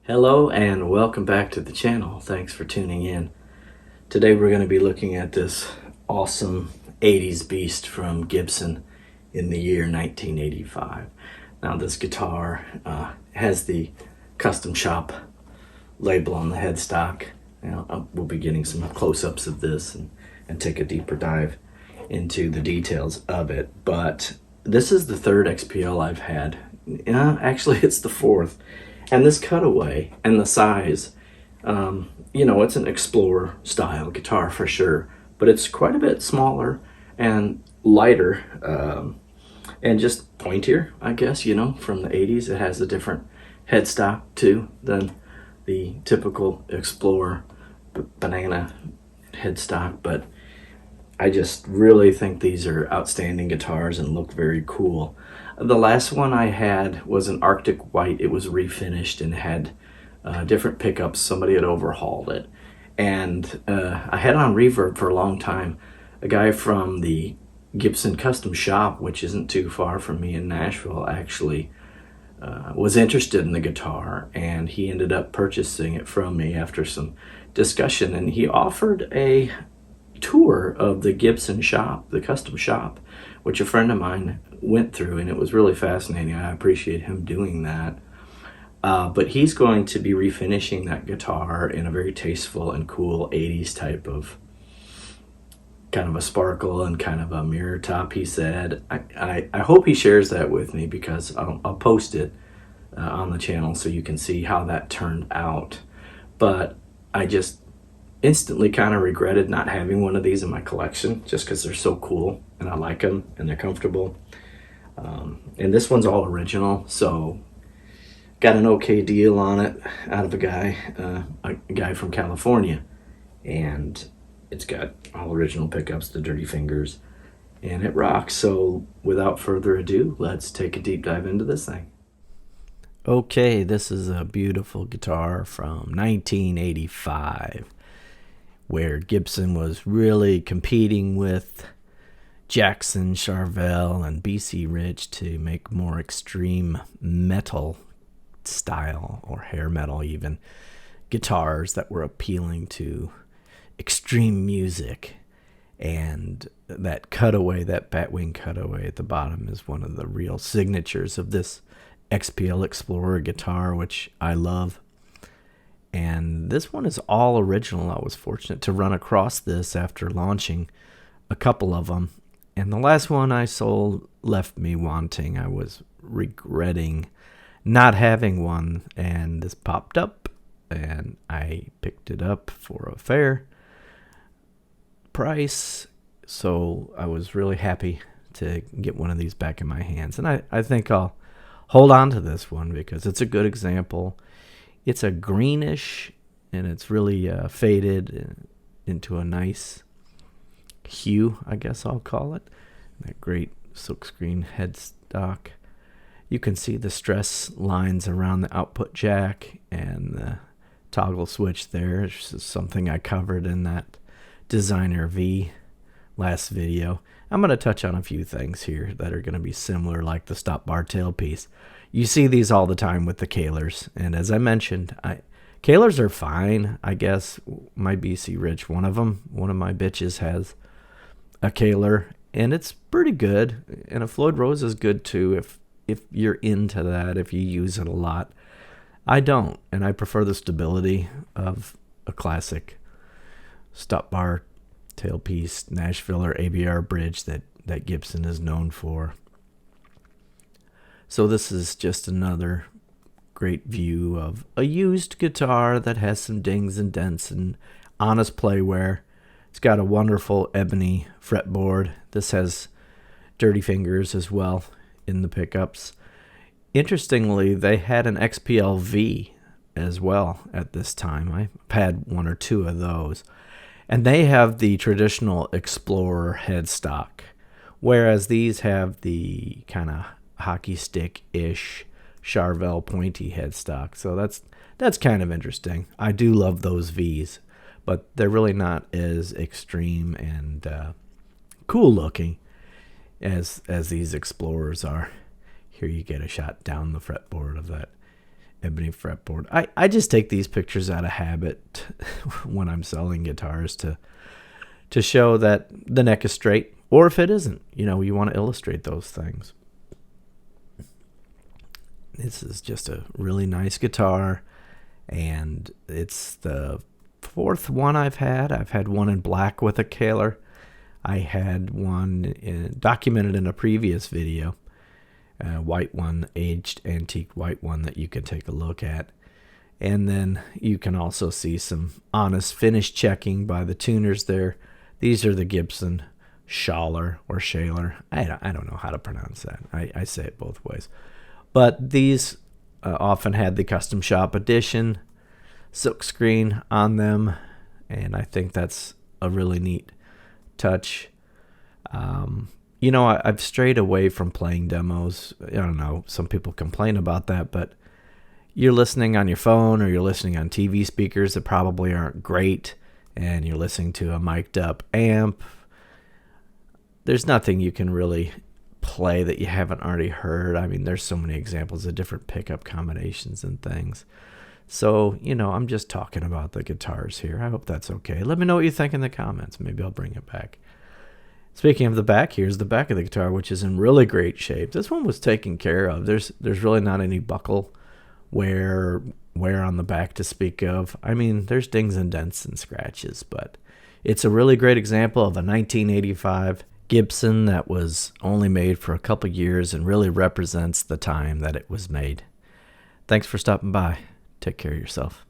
Hello and welcome back to the channel. Thanks for tuning in. Today we're going to be looking at this awesome 80s beast from Gibson in the year 1985. Now this guitar has the custom shop label on the headstock. We'll be getting some close-ups of this and take a deeper dive into the details of it. But this is the third XPL I've had. Actually it's the fourth. And this cutaway and the size, it's an Explorer style guitar for sure, but it's quite a bit smaller and lighter and just pointier, I guess, from the 80s. It has a different headstock too than the typical Explorer banana headstock, but I just really think these are outstanding guitars and look very cool. The last one I had was an Arctic White. It was refinished and had different pickups. Somebody had overhauled it. And I had on Reverb for a long time. A guy from the Gibson Custom Shop, which isn't too far from me in Nashville, actually was interested in the guitar, and he ended up purchasing it from me after some discussion. And he offered a tour of the Gibson shop, the custom shop, which a friend of mine went through, and it was really fascinating. I appreciate him doing that. But he's going to be refinishing that guitar in a very tasteful and cool 80s type of kind of a sparkle and kind of a mirror top, he said. I hope he shares that with me, because I'll post it on the channel so you can see how that turned out. But I just instantly kind of regretted not having one of these in my collection, just because they're so cool and I like them and they're comfortable. And this one's all original, so got an okay deal on it out of a guy from California, and it's got all original pickups, the dirty fingers, and it rocks. So without further ado, let's take a deep dive into this thing. Okay, this is a beautiful guitar from 1985, where Gibson was really competing with Jackson, Charvel, and BC Rich to make more extreme metal style, or hair metal even, guitars that were appealing to extreme music. And that cutaway, that batwing cutaway at the bottom, is one of the real signatures of this XPL Explorer guitar, which I love. And this one is all original. I was fortunate to run across this after launching a couple of them, and the last one I sold left me wanting. I was regretting not having one, and this popped up, and I picked it up for a fair price. So I was really happy to get one of these back in my hands, and I think I'll hold on to this one because it's a good example. It's a greenish, and it's really faded into a nice hue, I guess I'll call it. That great silkscreen headstock. You can see the stress lines around the output jack and the toggle switch there. It's something I covered in that Designer V last video. I'm going to touch on a few things here that are going to be similar, like the stop bar tailpiece. You see these all the time with the Kahlers, and as I mentioned, Kahlers are fine, I guess. My BC Rich, one of my bitches has a Kahler, and it's pretty good. And a Floyd Rose is good too if you're into that, if you use it a lot. I don't, and I prefer the stability of a classic stop bar tailpiece, Nashville or ABR bridge that Gibson is known for. So this is just another great view of a used guitar that has some dings and dents and honest play wear. It's got a wonderful ebony fretboard. This has dirty fingers as well in the pickups. Interestingly, they had an XPL V as well at this time. I've had one or two of those. And they have the traditional Explorer headstock, whereas these have the kind of hockey stick-ish Charvel pointy headstock. So that's kind of interesting. I do love those Vs, but they're really not as extreme and cool looking. as these Explorers are. Here you get a shot down the fretboard of that ebony fretboard. I just take these pictures out of habit when I'm selling guitars to show that the neck is straight, or if it isn't, you know, you want to illustrate those things. This is just a really nice guitar, and it's the fourth one I've had. I've had one in black with a Kaler. I had one documented in a previous video, a white one, aged antique white one that you can take a look at. And then you can also see some honest finish checking by the tuners there. These are the Gibson Schaller or Schaller. I don't know how to pronounce that. I say it both ways. But these often had the custom shop edition silkscreen on them, and I think that's a really neat touch. You know, I've strayed away from playing demos. I don't know, some people complain about that, but you're listening on your phone or you're listening on TV speakers that probably aren't great, and you're listening to a mic'd up amp. There's nothing you can really play that you haven't already heard. I mean, there's so many examples of different pickup combinations and things. So, you know, I'm just talking about the guitars here. I hope that's okay. Let me know what you think in the comments. Maybe I'll bring it back. Speaking of the back, here's the back of the guitar, which is in really great shape. This one was taken care of. There's really not any buckle wear on the back to speak of. I mean, there's dings and dents and scratches, but it's a really great example of a 1985 Gibson that was only made for a couple years and really represents the time that it was made. Thanks for stopping by. Take care of yourself.